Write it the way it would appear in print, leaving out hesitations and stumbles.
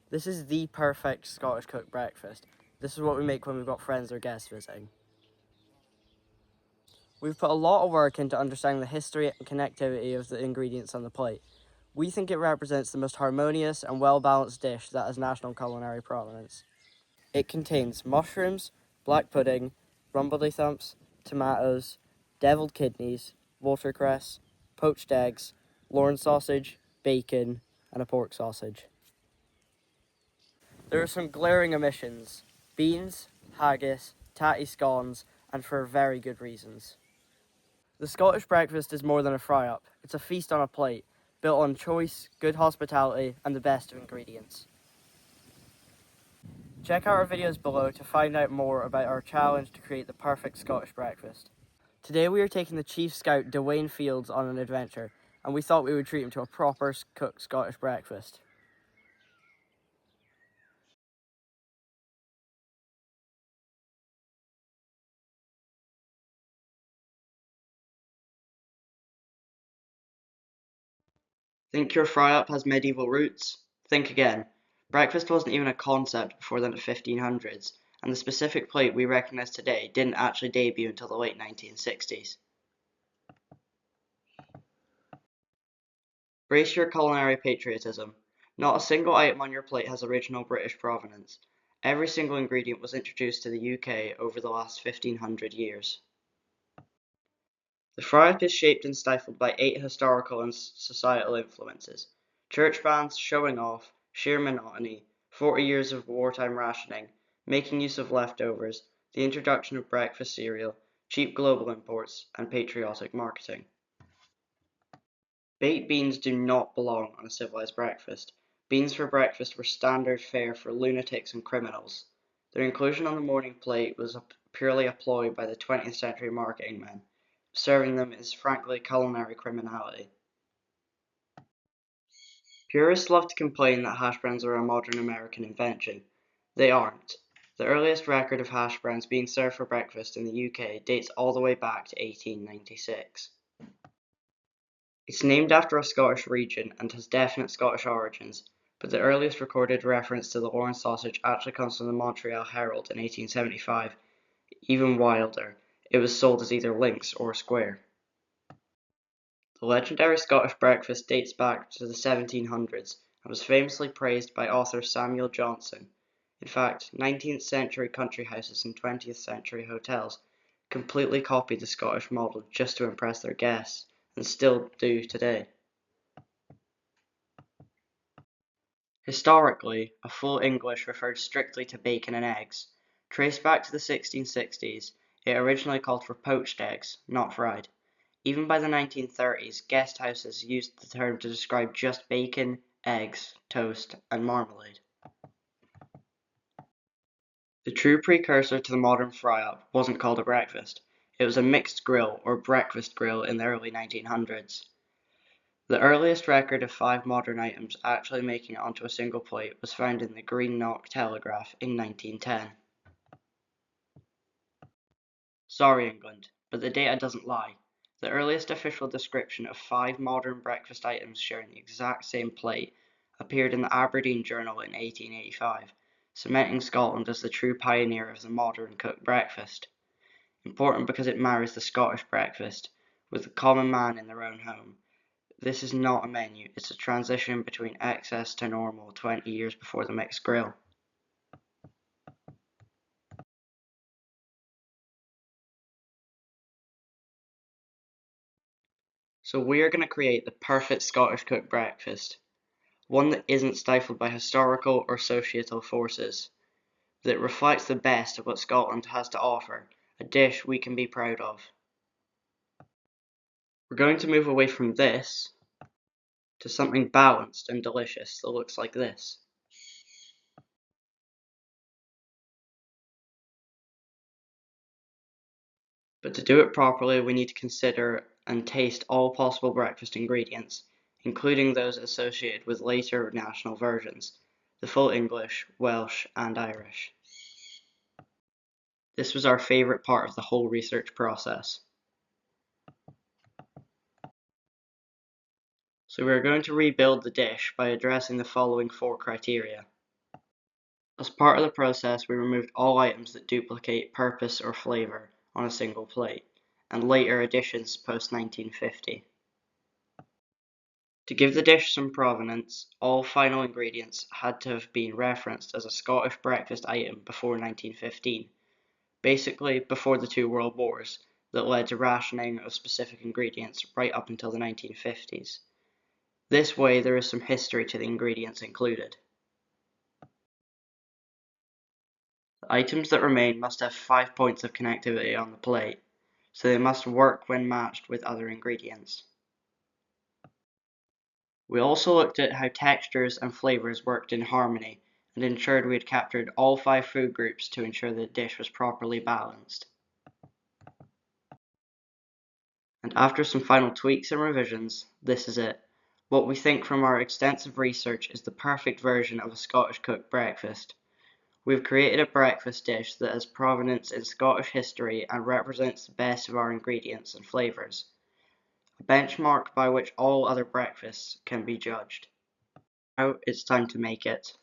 This is the perfect Scottish cooked breakfast. This is what we make when we've got friends or guests visiting. We've put a lot of work into understanding the history and connectivity of the ingredients on the plate. We think it represents the most harmonious and well-balanced dish that has national culinary prominence. It contains mushrooms, black pudding, rumbledy thumps, tomatoes, deviled kidneys, watercress, poached eggs, Lorne sausage, bacon, and a pork sausage. There are some glaring omissions: beans, haggis, tatty scones, and for very good reasons. The Scottish breakfast is more than a fry-up. It's a feast on a plate, built on choice, good hospitality, and the best of ingredients. Check out our videos below to find out more about our challenge to create the perfect Scottish breakfast. Today we are taking the Chief Scout Dwayne Fields on an adventure, and we thought we would treat him to a proper cooked Scottish breakfast. Think your fry-up has medieval roots? Think again. Breakfast wasn't even a concept before the 1500s, and the specific plate we recognize today didn't actually debut until the late 1960s. Brace your culinary patriotism. Not a single item on your plate has original British provenance. Every single ingredient was introduced to the UK over the last 1500 years. The fry-up is shaped and stifled by 8 historical and societal influences: church bands, showing off, sheer monotony, 40 years of wartime rationing, making use of leftovers, the introduction of breakfast cereal, cheap global imports, and patriotic marketing. Baked beans do not belong on a civilized breakfast. Beans for breakfast were standard fare for lunatics and criminals. Their inclusion on the morning plate was purely a ploy by the 20th century marketing men. Serving them is frankly culinary criminality. Purists love to complain that hash browns are a modern American invention. They aren't. The earliest record of hash browns being served for breakfast in the UK dates all the way back to 1896. It's named after a Scottish region and has definite Scottish origins, but the earliest recorded reference to the Lorne sausage actually comes from the Montreal Herald in 1875. Even wilder, it was sold as either lynx or square. The legendary Scottish breakfast dates back to the 1700s and was famously praised by author Samuel Johnson. In fact, 19th century country houses and 20th century hotels completely copied the Scottish model just to impress their guests, and still do today. Historically, a full English referred strictly to bacon and eggs. Traced back to the 1660s, it originally called for poached eggs, not fried. Even by the 1930s, guest houses used the term to describe just bacon, eggs, toast, and marmalade. The true precursor to the modern fry-up wasn't called a breakfast. It was a mixed grill or breakfast grill in the early 1900s. The earliest record of 5 modern items actually making it onto a single plate was found in the Greenock Telegraph in 1910. Sorry, England, but the data doesn't lie. The earliest official description of 5 modern breakfast items sharing the exact same plate appeared in the Aberdeen Journal in 1885, cementing Scotland as the true pioneer of the modern cooked breakfast. Important because it marries the Scottish breakfast with the common man in their own home. This is not a menu, it's a transition between excess to normal 20 years before the mixed grill. So we are going to create the perfect Scottish cooked breakfast. One that isn't stifled by historical or societal forces, that reflects the best of what Scotland has to offer, a dish we can be proud of. We're going to move away from this to something balanced and delicious that looks like this. But to do it properly, we need to consider and taste all possible breakfast ingredients, including those associated with later national versions, the full English, Welsh, and Irish. This was our favourite part of the whole research process. So we are going to rebuild the dish by addressing the following 4 criteria. As part of the process, we removed all items that duplicate purpose or flavor on a single plate, and later additions post-1950. To give the dish some provenance, all final ingredients had to have been referenced as a Scottish breakfast item before 1915, basically before the two world wars that led to rationing of specific ingredients right up until the 1950s. This way there is some history to the ingredients included. The items that remain must have 5 points of connectivity on the plate, so they must work when matched with other ingredients. We also looked at how textures and flavors worked in harmony and ensured we had captured all 5 food groups to ensure the dish was properly balanced. And after some final tweaks and revisions, this is it. What we think from our extensive research is the perfect version of a Scottish cooked breakfast. We've created a breakfast dish that has provenance in Scottish history and represents the best of our ingredients and flavours, a benchmark by which all other breakfasts can be judged. Now it's time to make it.